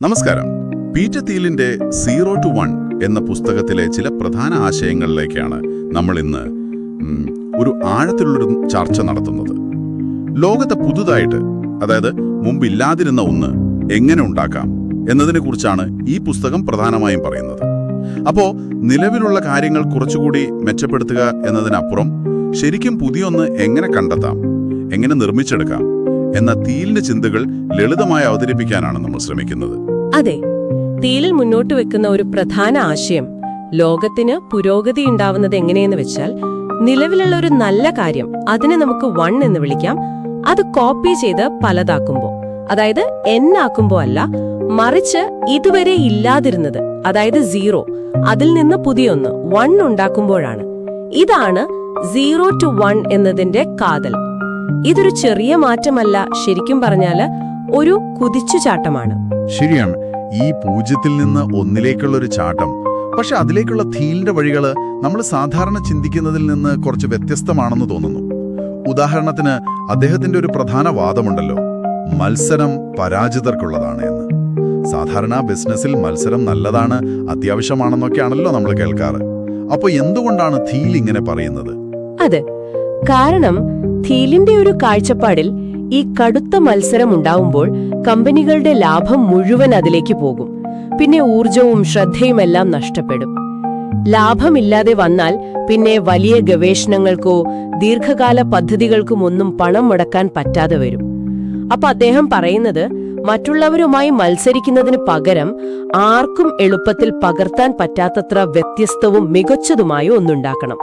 നമസ്കാരം. Peter തീലിന്റെ 0 to 1 എന്ന പുസ്തകത്തിലെ ചില പ്രധാന ആശയങ്ങളിലേക്കാണ് നമ്മൾ ഇന്ന് ഒരു ആഴത്തിലുള്ളൊരു ചർച്ച നടത്തുന്നത്. ലോകത്തെ പുതുതായിട്ട്, അതായത് മുമ്പില്ലാതിരുന്ന ഒന്ന് എങ്ങനെ ഉണ്ടാക്കാം എന്നതിനെക്കുറിച്ചാണ് ഈ പുസ്തകം പ്രധാനമായും പറയുന്നത്. അപ്പോൾ നിലവിലുള്ള കാര്യങ്ങൾ കുറച്ചുകൂടി മെച്ചപ്പെടുത്തുക എന്നതിനപ്പുറം ശരിക്കും പുതിയൊന്ന് എങ്ങനെ കണ്ടെത്താം, എങ്ങനെ നിർമ്മിച്ചെടുക്കാം എന്ന തീലിന്റെ ചിന്തകൾ ലളിതമായി അവതരിപ്പിക്കാനാണ് നമ്മൾ ശ്രമിക്കുന്നത്. അതെ, തീലിൽ മുന്നോട്ട് വെക്കുന്ന ഒരു പ്രധാന ആശയം ലോകത്തിന് പുരോഗതി ഉണ്ടാവുന്നത് എങ്ങനെയെന്ന് വെച്ചാൽ, നിലവിലുള്ള ഒരു നല്ല കാര്യം അതിനെ നമുക്ക് 1 എന്ന് വിളിക്കാം. അത് കോപ്പി ചെയ്ത് പലതാക്കുമ്പോൾ, അതായത് n ആക്കുമ്പോൾ അല്ല, മറിച്ച് ഇതുവരെ ഇല്ലാതിരുന്നത്, അതായത് 0, അതിൽ നിന്ന് പുതിയൊന്ന് 1 ഉണ്ടാക്കുമ്പോഴാണ്. ഇതാണ് 0 to 1 എന്നതിന്റെ കാതൽ. ഇതൊരു ചെറിയ മാറ്റമല്ല, ശരിക്കും പറഞ്ഞാല് ഒരു കുതിച്ചുചാട്ടമാണ്. ശരിയാണ്, ഈ 0-ൽ നിന്ന് 1-ലേക്കുള്ളൊരു ചാട്ടം. പക്ഷെ അതിലേക്കുള്ള തീലിന്റെ വഴികള് നമ്മൾ സാധാരണ ചിന്തിക്കുന്നതിൽ നിന്ന് കുറച്ച് വ്യത്യസ്തമാണെന്ന് തോന്നുന്നു. ഉദാഹരണത്തിന്, അദ്ദേഹത്തിന്റെ ഒരു പ്രധാന വാദമുണ്ടല്ലോ, മത്സരം പരാജിതർക്കുള്ളതാണ് എന്ന്. സാധാരണ ബിസിനസ്സിൽ മത്സരം നല്ലതാണ്, അത്യാവശ്യമാണെന്നൊക്കെയാണല്ലോ നമ്മൾ കേൾക്കാറ്. അപ്പോൾ എന്തുകൊണ്ടാണ് തീൽ ഇങ്ങനെ പറയുന്നത്? അതെ, കാരണം തീലിന്റെ ഒരു കാഴ്ചപ്പാടിൽ ഈ കടുത്ത മത്സരം ഉണ്ടാവുമ്പോൾ കമ്പനികളുടെ ലാഭം മുഴുവൻ അതിലേക്ക് പോകും. പിന്നെ ഊർജവും ശ്രദ്ധയുമെല്ലാം നഷ്ടപ്പെടും. ലാഭമില്ലാതെ വന്നാൽ പിന്നെ വലിയ ഗവേഷണങ്ങൾക്കോ ദീർഘകാല പദ്ധതികൾക്കും ഒന്നും പണം മുടക്കാൻ പറ്റാതെ വരും. അപ്പൊ അദ്ദേഹം പറയുന്നത്, മറ്റുള്ളവരുമായി മത്സരിക്കുന്നതിന് പകരം ആർക്കും എളുപ്പത്തിൽ പകർത്താൻ പറ്റാത്തത്ര വ്യത്യസ്തവും മികച്ചതുമായ ഒന്നുണ്ടാക്കണം.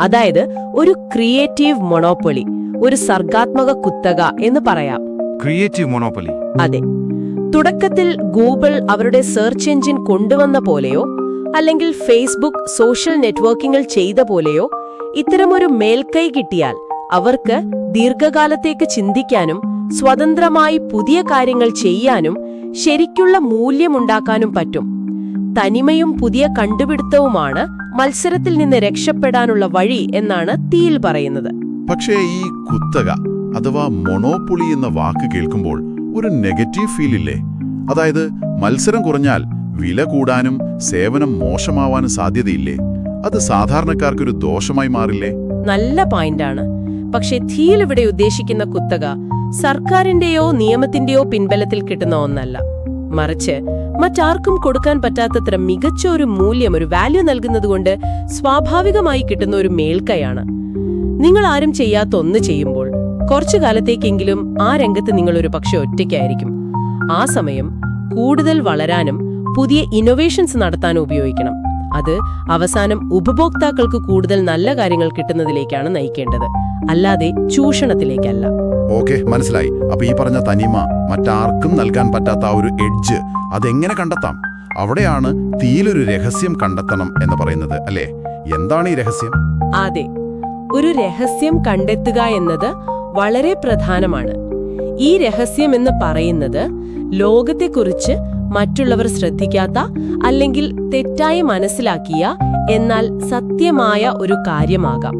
അതായത് ഒരു ക്രിയേറ്റീവ് മൊണോപ്പൊളി, ഒരു സർഗാത്മക കുത്തക എന്ന് പറയാം. Creative monopoly. അതെ, തുടക്കത്തിൽ ഗൂഗിൾ അവരുടെ സെർച്ച് എഞ്ചിൻ കൊണ്ടുവന്ന പോലെയോ അല്ലെങ്കിൽ ഫേസ്ബുക്ക് സോഷ്യൽ നെറ്റ്വർക്കിംഗിൽ ചെയ്ത പോലെയോ ഇത്തരമൊരു മേൽക്കൈ കിട്ടിയാൽ അവർക്ക് ദീർഘകാലത്തേക്ക് ചിന്തിക്കാനും സ്വതന്ത്രമായി പുതിയ കാര്യങ്ങൾ ചെയ്യാനും ശരിക്കുള്ള മൂല്യമുണ്ടാക്കാനും പറ്റും. തനിമയും പുതിയ കണ്ടുപിടുത്തവുമാണ് മത്സരത്തിൽ നിന്ന് രക്ഷപ്പെടാനുള്ള വഴി എന്നാണ് തീൽ പറയുന്നത്. പക്ഷേ ഈ കുത്തക അഥവാ മൊണോപ്പൊളി എന്ന വാക്ക് കേൾക്കുമ്പോൾ ഒരു നെഗറ്റീവ് ഫീലില്ലേ? അതായത് മത്സരം കുറഞ്ഞാൽ വില കൂടാനും സേവനം മോശമാവാനും സാധ്യതയില്ലേ? അത് സാധാരണക്കാർക്കൊരു ദോഷമായി മാറില്ലേ? നല്ല പോയിന്റാണ്. പക്ഷേ തീൽ ഇവിടെ ഉദ്ദേശിക്കുന്ന കുത്തക സർക്കാരിന്റെയോ നിയമത്തിന്റെയോ പിൻബലത്തിൽ കിട്ടുന്ന ഒന്നല്ല, മറിച്ച് മറ്റാർക്കും കൊടുക്കാൻ പറ്റാത്തത്ര മികച്ച ഒരു മൂല്യം, ഒരു വാല്യൂ നൽകുന്നതുകൊണ്ട് സ്വാഭാവികമായി കിട്ടുന്ന ഒരു മേൽക്കൈയാണ്. നിങ്ങൾ ആരും ചെയ്യാത്ത ഒന്ന് ചെയ്യുമ്പോൾ കുറച്ചു കാലത്തേക്കെങ്കിലും ആ രംഗത്ത് നിങ്ങൾ ഒരു പക്ഷെ ഒറ്റയ്ക്കായിരിക്കും. ആ സമയം കൂടുതൽ വളരാനും പുതിയ ഇന്നോവേഷൻസ് നടത്താനും ഉപയോഗിക്കണം. അത് അവസാനം ഉപഭോക്താക്കൾക്ക് കൂടുതൽ നല്ല കാര്യങ്ങൾ കിട്ടുന്നതിലേക്കാണ് നയിക്കേണ്ടത്, അല്ലാതെ ചൂഷണത്തിലേക്കല്ല. ഓക്കെ, മനസ്സിലായി. അപ്പൊ ഈ പറഞ്ഞ തനിമ, മറ്റാർക്കും നൽകാൻ പറ്റാത്ത ആ ഒരു എഡ്ജ്, അതെങ്ങനെ കണ്ടെത്താം? അവിടെയാണ് തീലൊരു രഹസ്യം കണ്ടെത്തണം എന്ന് പറയുന്നത്, അല്ലേ? എന്താണ് ഈ രഹസ്യം? അതെ, ഒരു രഹസ്യം കണ്ടെത്തുക എന്നത് വളരെ പ്രധാനമാണ്. ഈ രഹസ്യം എന്ന് പറയുന്നത് ലോകത്തെക്കുറിച്ച് മറ്റുള്ളവർ ശ്രദ്ധിക്കാത്ത അല്ലെങ്കിൽ തെറ്റായി മനസ്സിലാക്കിയ എന്നാൽ സത്യമായ ഒരു കാര്യമാകാം.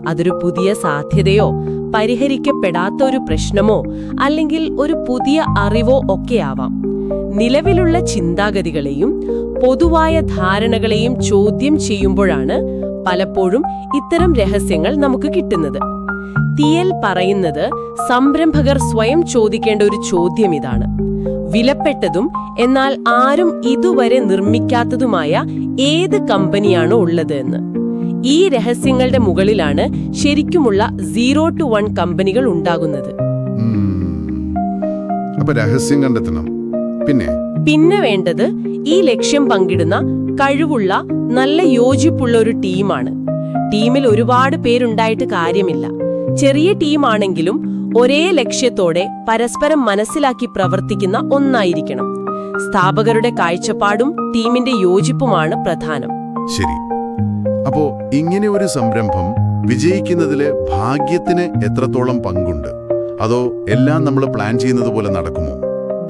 അതൊരു പുതിയ സാധ്യതയോ പരിഹരിക്കപ്പെടാത്ത ഒരു പ്രശ്നമോ അല്ലെങ്കിൽ ഒരു പുതിയ അറിവോ ഒക്കെയാവാം. നിലവിലുള്ള ചിന്താഗതികളെയും പൊതുവായ ധാരണകളെയും ചോദ്യം ചെയ്യുമ്പോഴാണ് പലപ്പോഴും ഇത്തരം രഹസ്യങ്ങൾ നമുക്ക് കിട്ടുന്നത്. തീൽ പറയുന്നത്, സംരംഭകർ സ്വയം ചോദിക്കേണ്ട ഒരു ചോദ്യം ഇതാണ്: വിലപ്പെട്ടതും എന്നാൽ ആരും ഇതുവരെ നിർമ്മിക്കാത്തതുമായ ഏത് കമ്പനിയാണോ ഉള്ളത് എന്ന്. ഈ രഹസ്യങ്ങളുടെ മുകളിലാണ് ശരിക്കുമുള്ള 0 to 1 കമ്പനികൾ ഉണ്ടാകുന്നത്. അപ്പൊ രഹസ്യം കണ്ടെത്തണം. പിന്നെ വേണ്ടത് ഈ ലക്ഷ്യം പങ്കിടുന്ന കഴിവുള്ള, നല്ല യോജിപ്പുള്ള ഒരു ടീമാണ്. ടീമിൽ ഒരുപാട് പേരുണ്ടായിട്ട് കാര്യമില്ല. ചെറിയ ടീമാണെങ്കിലും ഒരേ ലക്ഷ്യത്തോടെ പരസ്പരം മനസ്സിലാക്കി പ്രവർത്തിക്കുന്ന ഒന്നായിരിക്കണം. സ്ഥാപകരുടെ കാഴ്ചപ്പാടും ടീമിന്റെ യോജിപ്പുമാണ് പ്രധാനം. ശരി. അപ്പോ ഇങ്ങനെ ഒരു സംരംഭം വിജയിക്കുന്നതില് ഭാഗ്യത്തിന് എത്രത്തോളം പങ്കുണ്ട്? അതോ എല്ലാം നമ്മൾ പ്ലാൻ ചെയ്യുന്നത് പോലെ നടക്കുമോ?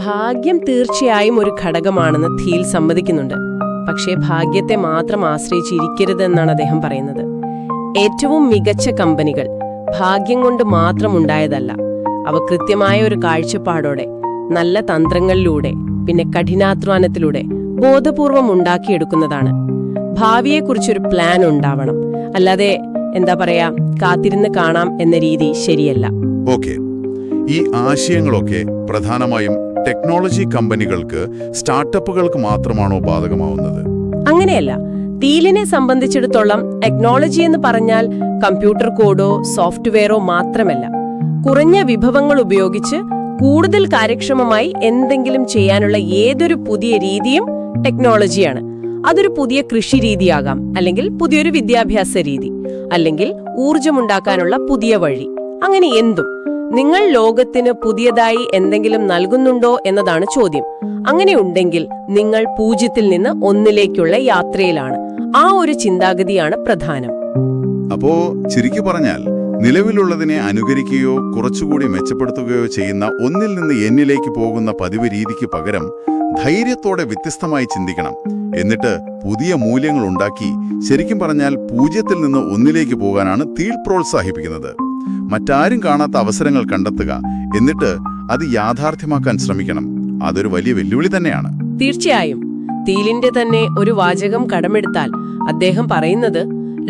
ഭാഗ്യം തീർച്ചയായും ഒരു ഘടകമാണെന്ന് തീൽ സമ്മതിക്കുന്നുണ്ട്. പക്ഷേ ഭാഗ്യത്തെ മാത്രം ആശ്രയിച്ചിരിക്കരുതെന്നാണ് അദ്ദേഹം പറയുന്നത്. ഏറ്റവും മികച്ച കമ്പനികൾ ഭാഗ്യം കൊണ്ട് മാത്രം ഉണ്ടായതല്ല. അവ കൃത്യമായ ഒരു കാഴ്ചപ്പാടോടെ, നല്ല തന്ത്രങ്ങളിലൂടെ, പിന്നെ കഠിനാധ്വാനത്തിലൂടെ ബോധപൂർവം ഉണ്ടാക്കിയെടുക്കുന്നതാണ്. ഭാവിയെക്കുറിച്ചൊരു പ്ലാൻ ഉണ്ടാവണം, അല്ലാതെ എന്താ പറയാ കാത്തിരുന്ന് കാണാം എന്ന രീതി ശരിയല്ല. ഓക്കെ, ഈ ആശയങ്ങളൊക്കെ പ്രധാനമായും ടെക്നോളജി കമ്പനികൾക്ക്, സ്റ്റാർട്ടപ്പുകൾക്ക് മാത്രമാണോ ബാധകമാവുന്നത്? അങ്ങനെയല്ല. തീലിനെ സംബന്ധിച്ചിടത്തോളം ടെക്നോളജി എന്ന് പറഞ്ഞാൽ കമ്പ്യൂട്ടർ കോഡോ സോഫ്റ്റ്വെയറോ മാത്രമല്ല. കുറഞ്ഞ വിഭവങ്ങൾ ഉപയോഗിച്ച് കൂടുതൽ കാര്യക്ഷമമായി എന്തെങ്കിലും ചെയ്യാനുള്ള ഏതൊരു പുതിയ രീതിയും ടെക്നോളജിയാണ്. അതൊരു പുതിയ കൃഷി രീതിയാകാം, അല്ലെങ്കിൽ പുതിയൊരു വിദ്യാഭ്യാസ രീതി, അല്ലെങ്കിൽ ഊർജമുണ്ടാക്കാനുള്ള പുതിയ വഴി. അങ്ങനെ എന്തും. നിങ്ങൾ ലോകത്തിന് പുതിയതായി എന്തെങ്കിലും നൽകുന്നുണ്ടോ എന്നതാണ് ചോദ്യം. അങ്ങനെയുണ്ടെങ്കിൽ നിങ്ങൾ 0-ൽ നിന്ന് 1-ലേക്കുള്ള യാത്രയിലാണ്. ആ ഒരു ചിന്താഗതിയാണ് പ്രധാനം. അപ്പോ ചുരുക്കി പറഞ്ഞാൽ, നിലവിലുള്ളതിനെ അനുകരിക്കുകയോ കുറച്ചുകൂടി മെച്ചപ്പെടുത്തുകയോ ചെയ്യുന്ന 1-ൽ നിന്ന് N-ലേക്ക് പോകുന്ന പതിവ് രീതിക്ക് പകരം ധൈര്യത്തോടെ വ്യത്യസ്തമായി ചിന്തിക്കണം. എന്നിട്ട് പുതിയ മൂല്യങ്ങൾ ഉണ്ടാക്കി, ശരിക്കും പറഞ്ഞാൽ 0-ൽ നിന്ന് 1-ലേക്ക് പോകാനാണ് തീൽ പ്രോത്സാഹിപ്പിക്കുന്നത്. മറ്റാരും കാണാത്ത അവസരങ്ങൾ കണ്ടെത്തുക, എന്നിട്ട് അത് യാഥാർത്ഥ്യമാക്കാൻ ശ്രമിക്കണം. അതൊരു വലിയ വെല്ലുവിളി തന്നെയാണ്. തീർച്ചയായും. തീലിന്റെ തന്നെ ഒരു വാചകം കടമെടുത്താൽ അദ്ദേഹം പറയുന്നത്,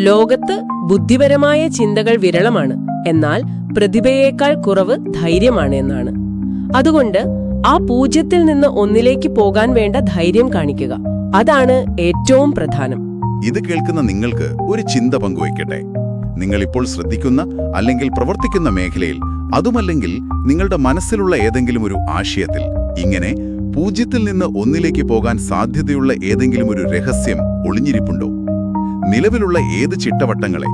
ലോകത്ത് ബുദ്ധിപരമായ ചിന്തകൾ വിരളമാണ്, എന്നാൽ പ്രതിഭയേക്കാൾ കുറവ് ധൈര്യമാണ് എന്നാണ്. അതുകൊണ്ട് ആ 0-ൽ നിന്ന് 1-ലേക്ക് പോകാൻ വേണ്ട ധൈര്യം കാണിക്കുക. അതാണ് ഏറ്റവും പ്രധാനം. ഇത് കേൾക്കുന്ന നിങ്ങൾക്ക് ഒരു ചിന്ത പങ്കുവയ്ക്കട്ടെ. നിങ്ങളിപ്പോൾ ശ്രദ്ധിക്കുന്ന അല്ലെങ്കിൽ പ്രവർത്തിക്കുന്ന മേഖലയിൽ, അതുമല്ലെങ്കിൽ നിങ്ങളുടെ മനസ്സിലുള്ള ഏതെങ്കിലും ഒരു ആശയത്തിൽ ഇങ്ങനെ 0-ൽ നിന്ന് 1-ലേക്ക് പോകാൻ സാധ്യതയുള്ള ഏതെങ്കിലും ഒരു രഹസ്യം ഒളിഞ്ഞിരിപ്പുണ്ടോ? നിലവിലുള്ള ഏത് ചിട്ടവട്ടങ്ങളെ,